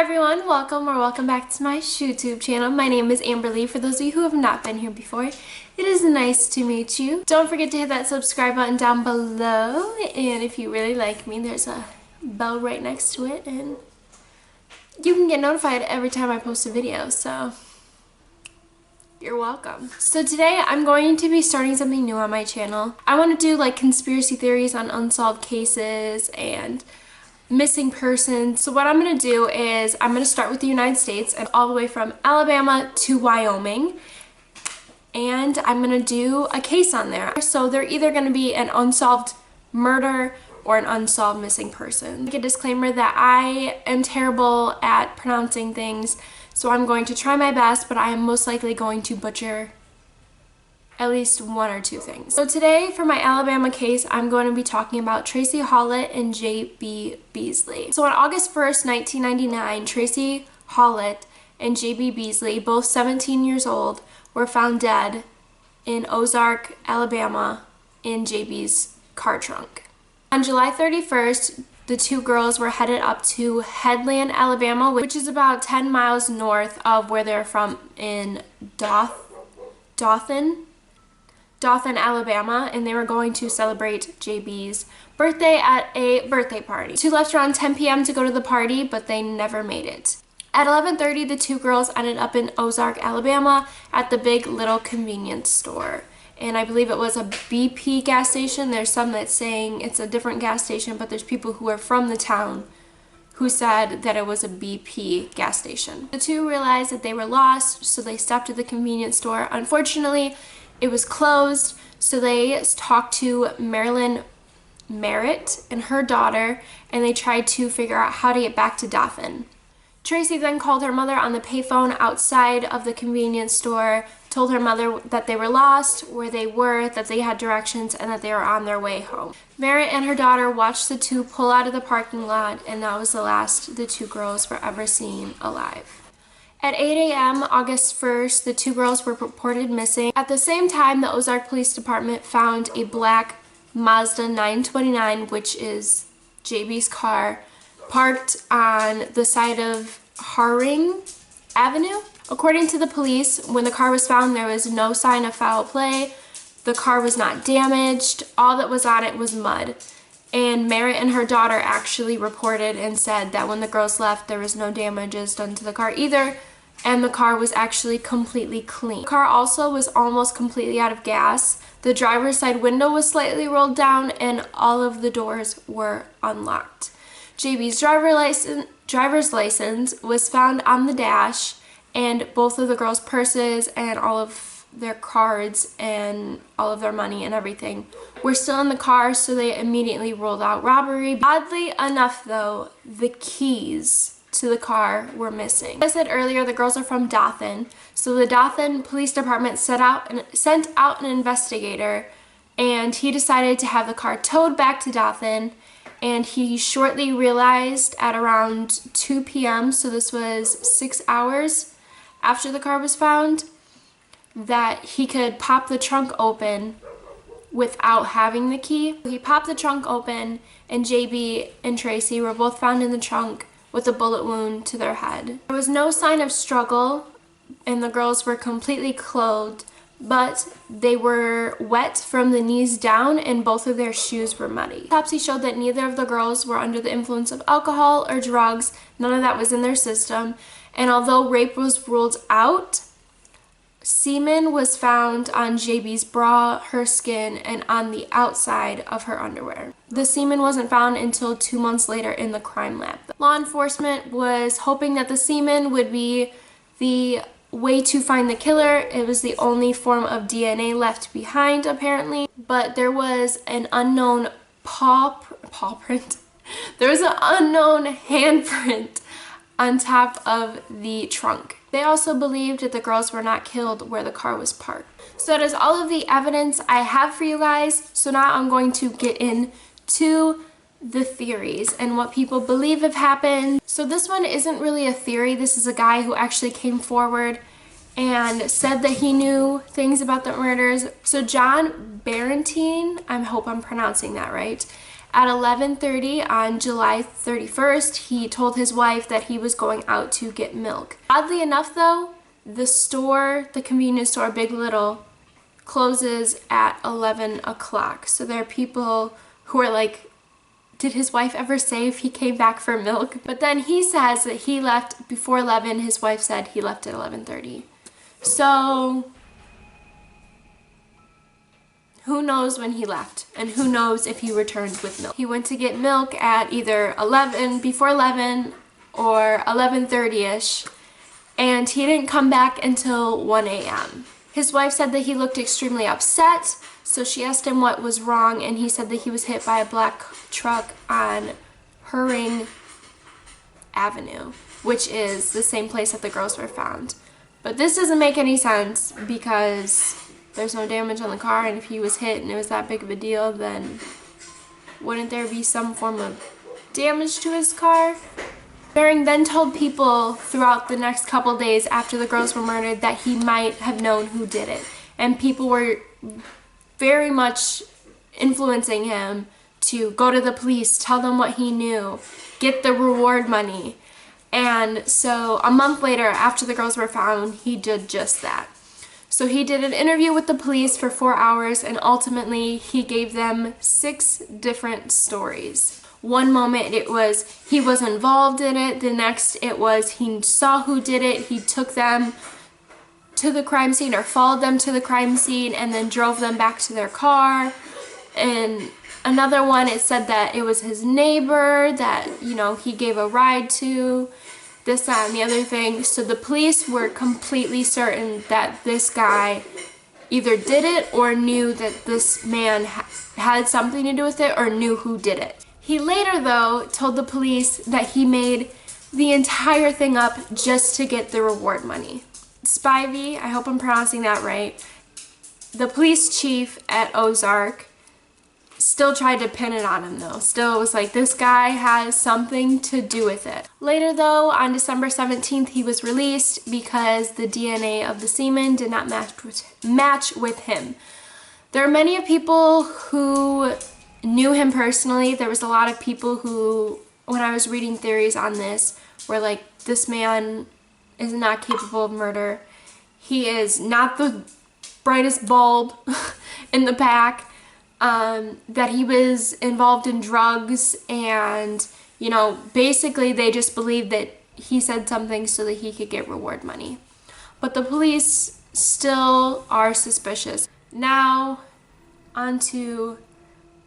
Hi everyone, welcome back to my YouTube channel. My name is Amberly. For those of you who have not been here before, it is nice to meet you. Don't forget to hit that subscribe button down below, and if you really like me, there's a bell right next to it, and you can get notified every time I post a video, so you're welcome. So today I'm going to be starting something new on my channel. I want to do like conspiracy theories on unsolved cases and missing persons. So what I'm going to do is I'm going to start with the United States and all the way from Alabama to Wyoming, and I'm going to do a case on there. So they're either going to be an unsolved murder or an unsolved missing person. Make a disclaimer that I am terrible at pronouncing things, so I'm going to try my best, but I am most likely going to butcher at least one or two things. So today for my Alabama case, I'm going to be talking about Tracie Hawlett and J.B. Beasley. So on August 1st, 1999, Tracie Hawlett and J.B. Beasley, both 17 years old, were found dead in Ozark, Alabama, in J.B.'s car trunk. On July 31st, the two girls were headed up to Headland, Alabama, which is about 10 miles north of where they're from in Dothan, Alabama, and they were going to celebrate JB's birthday at a birthday party. The two left around 10 p.m. to go to the party, but they never made it. At 11:30, the two girls ended up in Ozark, Alabama at the Big Little convenience store. And I believe it was a BP gas station. There's some that's saying it's a different gas station, but there's people who are from the town who said that it was a BP gas station. The two realized that they were lost, so they stopped at the convenience store. Unfortunately, it was closed, so they talked to Marilyn Merritt and her daughter, and they tried to figure out how to get back to Dothan. Tracie then called her mother on the payphone outside of the convenience store, told her mother that they were lost, where they were, that they had directions, and that they were on their way home. Merritt and her daughter watched the two pull out of the parking lot, and that was the last the two girls were ever seen alive. At 8 a.m. August 1st, the two girls were reported missing. At the same time, the Ozark Police Department found a black Mazda 929, which is JB's car, parked on the side of Haring Avenue. According to the police, when the car was found, there was no sign of foul play. The car was not damaged. All that was on it was mud. And Merritt and her daughter actually reported and said that when the girls left, there was no damages done to the car either, and the car was actually completely clean. The car also was almost completely out of gas. The driver's side window was slightly rolled down, and all of the doors were unlocked. JB's driver's license was found on the dash, and both of the girls' purses and all of their cards and all of their money and everything were still in the car, so they immediately ruled out robbery. Oddly enough though, the keys to the car were missing. As I said earlier, the girls are from Dothan, so the Dothan Police Department sent out an investigator, and he decided to have the car towed back to Dothan, and he shortly realized at around 2 p.m., so this was 6 hours after the car was found, that he could pop the trunk open without having the key. He popped the trunk open, and JB and Tracie were both found in the trunk with a bullet wound to their head. There was no sign of struggle, and the girls were completely clothed, but they were wet from the knees down, and both of their shoes were muddy. Autopsy showed that neither of the girls were under the influence of alcohol or drugs. None of that was in their system, and although rape was ruled out, semen was found on JB's bra, her skin, and on the outside of her underwear. The semen wasn't found until 2 months later in the crime lab. Law enforcement was hoping that the semen would be the way to find the killer. It was the only form of DNA left behind, apparently, but there was an unknown paw print. There was an unknown handprint on top of the trunk. They also believed that the girls were not killed where the car was parked. So that is all of the evidence I have for you guys. So now I'm going to get into the theories and what people believe have happened. So this one isn't really a theory. This is a guy who actually came forward and said that he knew things about the murders. So John Barentine, I hope I'm pronouncing that right, At 11:30 on July 31st, he told his wife that he was going out to get milk. Oddly enough though, the convenience store, Big Little, closes at 11 o'clock. So there are people who are like, did his wife ever say if he came back for milk? But then he says that he left before 11. His wife said he left at 11:30. So who knows when he left, and who knows if he returned with milk. He went to get milk at either before 11 or 11:30ish, and he didn't come back until 1 a.m. His wife said that he looked extremely upset, so she asked him what was wrong, and he said that he was hit by a black truck on Herring Avenue, which is the same place that the girls were found. But this doesn't make any sense because there's no damage on the car, and if he was hit and it was that big of a deal, then wouldn't there be some form of damage to his car? Baring then told people throughout the next couple days after the girls were murdered that he might have known who did it, and people were very much influencing him to go to the police, tell them what he knew, get the reward money. And so a month later, after the girls were found, he did just that. So he did an interview with the police for 4 hours, and ultimately he gave them 6 different stories. One moment it was he was involved in it, the next it was he saw who did it, he took them to the crime scene or followed them to the crime scene and then drove them back to their car. And another one, it said that it was his neighbor that, you know, he gave a ride to, this, that, and the other thing. So the police were completely certain that this guy either did it or knew that this man had something to do with it or knew who did it. He later, though, told the police that he made the entire thing up just to get the reward money. Spivey, I hope I'm pronouncing that right, the police chief at Ozark, still tried to pin it on him though. Still was like, this guy has something to do with it. Later though, on December 17th, he was released because the DNA of the semen did not match with him. There are many people who knew him personally. There was a lot of people who, when I was reading theories on this, were like, this man is not capable of murder. He is not the brightest bulb in the pack. That he was involved in drugs, and, you know, basically they just believed that he said something so that he could get reward money. But the police still are suspicious. Now, onto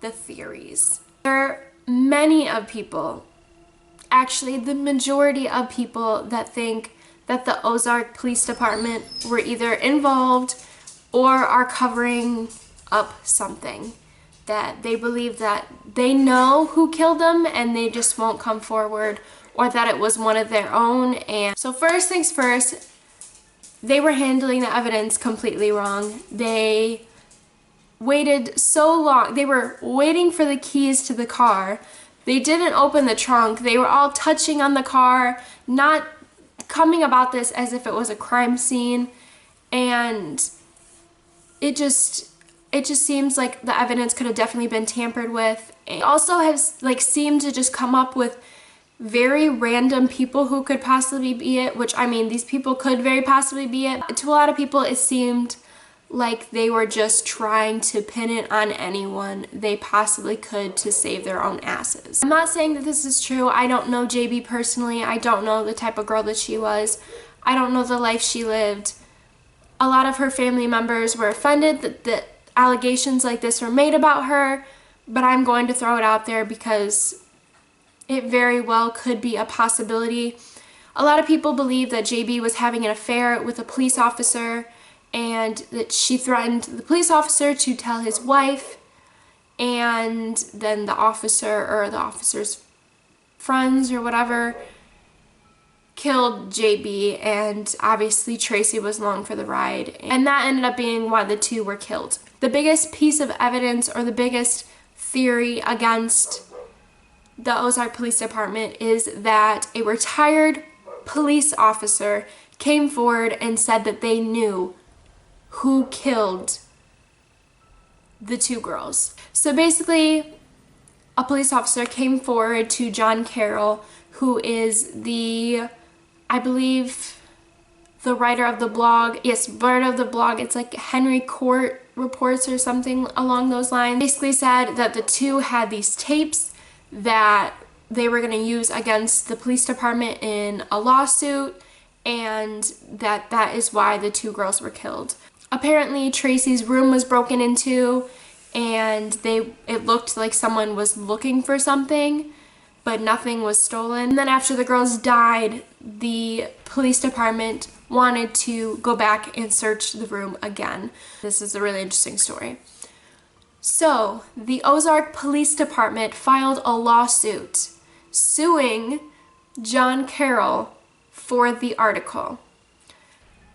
the theories. There are many of people, actually the majority of people, that think that the Ozark Police Department were either involved or are covering up something. That they believe that they know who killed them and they just won't come forward, or that it was one of their own. And so first things first, they were handling the evidence completely wrong. They waited so long. They were waiting for the keys to the car. They didn't open the trunk. They were all touching on the car, not coming about this as if it was a crime scene. And it just seems like the evidence could have definitely been tampered with. It also has seemed to just come up with very random people who could possibly be it, which, I mean, these people could very possibly be it. To a lot of people, it seemed like they were just trying to pin it on anyone they possibly could to save their own asses. I'm not saying that this is true. I don't know JB personally. I don't know the type of girl that she was. I don't know the life she lived. A lot of her family members were offended that allegations like this were made about her, but I'm going to throw it out there because it very well could be a possibility. A lot of people believe that JB was having an affair with a police officer, and that she threatened the police officer to tell his wife, and then the officer or the officer's friends or whatever killed JB, and obviously Tracie was along for the ride, and that ended up being why the two were killed. The biggest piece of evidence, or the biggest theory against the Ozark Police Department, is that a retired police officer came forward and said that they knew who killed the two girls. So basically, a police officer came forward to John Carroll, who is I believe, the writer of the blog. Yes, writer of the blog. It's like Henry Court Reports or something along those lines. Basically said that the two had these tapes that they were going to use against the police department in a lawsuit, and that is why the two girls were killed. Apparently, Tracie's room was broken into, and it looked like someone was looking for something, but nothing was stolen. And then after the girls died, the police department wanted to go back and search the room again. This is a really interesting story. So, the Ozark Police Department filed a lawsuit suing John Carroll for the article.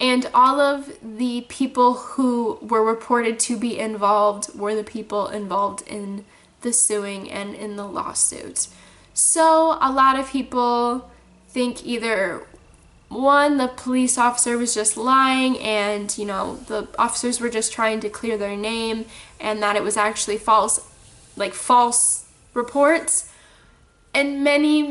And all of the people who were reported to be involved were the people involved in the suing and in the lawsuit. So a lot of people think either one, the police officer was just lying and, you know, the officers were just trying to clear their name, and that it was actually false reports. And many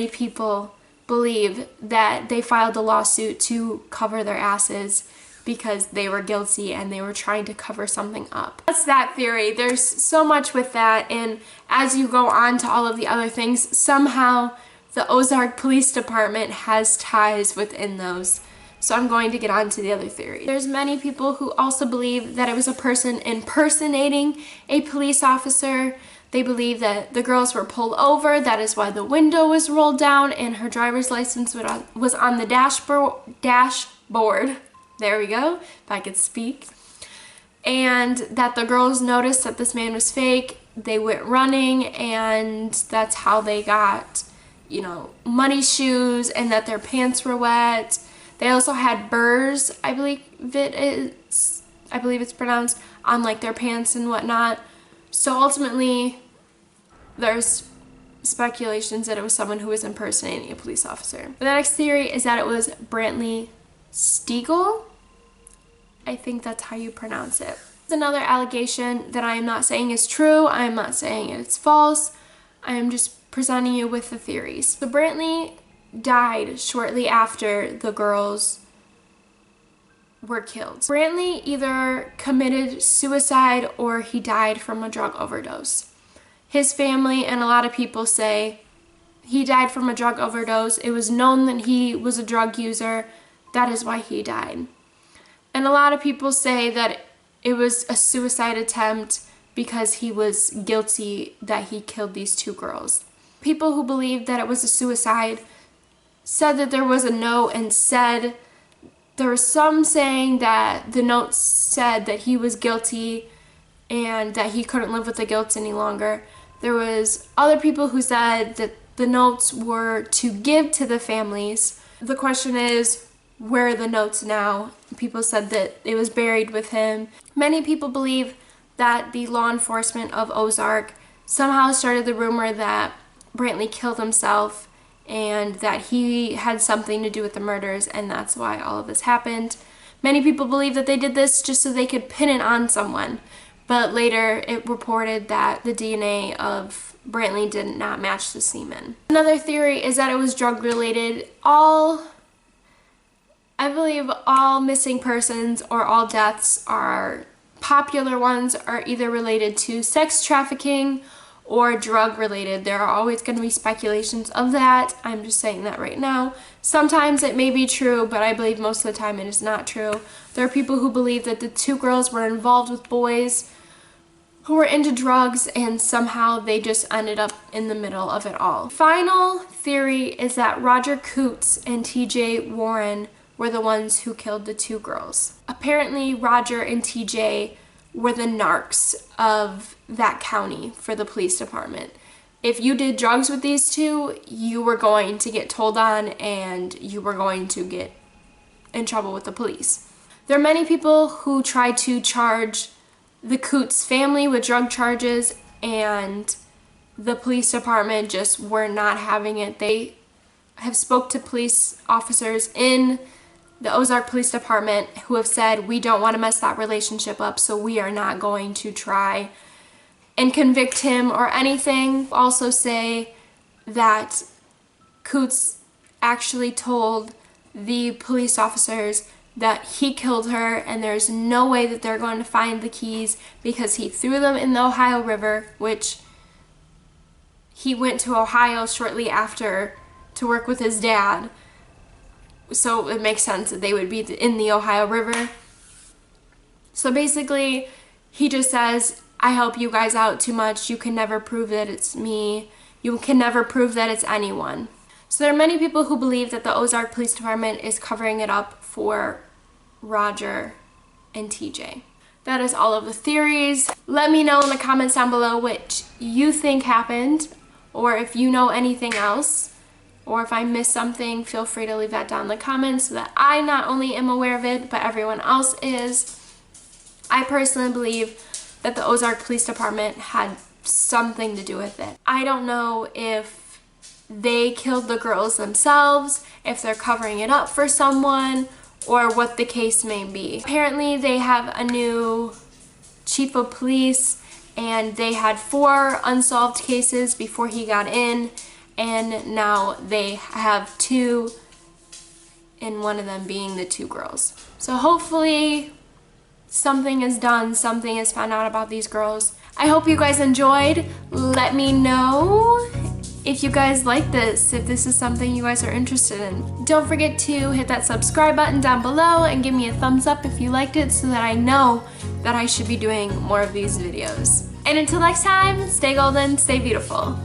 people believe that they filed a lawsuit to cover their asses because they were guilty and they were trying to cover something up. That's that theory. There's so much with that, and as you go on to all of the other things, somehow the Ozark Police Department has ties within those. So I'm going to get on to the other theory. There's many people who also believe that it was a person impersonating a police officer. They believe that the girls were pulled over, that is why the window was rolled down and her driver's license was on the dashboard. There we go, if I could speak. And that the girls noticed that this man was fake. They went running, and that's how they got, you know, muddy shoes, and that their pants were wet. They also had burrs, I believe it's pronounced, on like their pants and whatnot. So ultimately, there's speculations that it was someone who was impersonating a police officer. The next theory is that it was Brantley Steagall. I think that's how you pronounce it. It's another allegation that I am not saying is true. I am not saying it's false. I am just presenting you with the theories. So Brantley died shortly after the girls were killed. Brantley either committed suicide or he died from a drug overdose. His family and a lot of people say he died from a drug overdose. It was known that he was a drug user. That is why he died. And a lot of people say that it was a suicide attempt because he was guilty that he killed these two girls. People who believe that it was a suicide said that there was a note and said there was some saying that the note said that he was guilty and that he couldn't live with the guilt any longer. There was other people who said that the notes were to give to the families. The question is, where are the notes now? People said that it was buried with him. Many people believe that the law enforcement of Ozark somehow started the rumor that Brantley killed himself and that he had something to do with the murders, and that's why all of this happened. Many people believe that they did this just so they could pin it on someone, but later it reported that the DNA of Brantley did not match the semen. Another theory is that it was drug related. I believe all missing persons or all deaths are popular ones are either related to sex trafficking or drug related. There are always going to be speculations of that. I'm just saying that right now. Sometimes it may be true, but I believe most of the time it is not true. There are people who believe that the two girls were involved with boys who were into drugs and somehow they just ended up in the middle of it all. Final theory is that Roger Coots and TJ Warren were the ones who killed the two girls. Apparently, Roger and TJ were the narcs of that county for the police department. If you did drugs with these two, you were going to get told on and you were going to get in trouble with the police. There are many people who tried to charge the Coots family with drug charges, and the police department just were not having it. They have spoke to police officers in the Ozark Police Department who have said, we don't want to mess that relationship up, so we are not going to try and convict him or anything. Also say that Coots actually told the police officers that he killed her and there's no way that they're going to find the keys because he threw them in the Ohio River, which he went to Ohio shortly after to work with his dad. So it makes sense that they would be in the Ohio River. So basically, he just says, I help you guys out too much. You can never prove that it's me. You can never prove that it's anyone. So there are many people who believe that the Ozark Police Department is covering it up for Roger and TJ. That is all of the theories. Let me know in the comments down below what you think happened, or if you know anything else, or if I missed something, feel free to leave that down in the comments so that I not only am aware of it, but everyone else is. I personally believe that the Ozark Police Department had something to do with it. I don't know if they killed the girls themselves, if they're covering it up for someone, or what the case may be. Apparently they have a new chief of police and they had 4 unsolved cases before he got in, and now they have 2, and one of them being the 2 girls. So hopefully something is done, something is found out about these girls. I hope you guys enjoyed. Let me know if you guys like this, if this is something you guys are interested in. Don't forget to hit that subscribe button down below and give me a thumbs up if you liked it so that I know that I should be doing more of these videos. And until next time, stay golden, stay beautiful.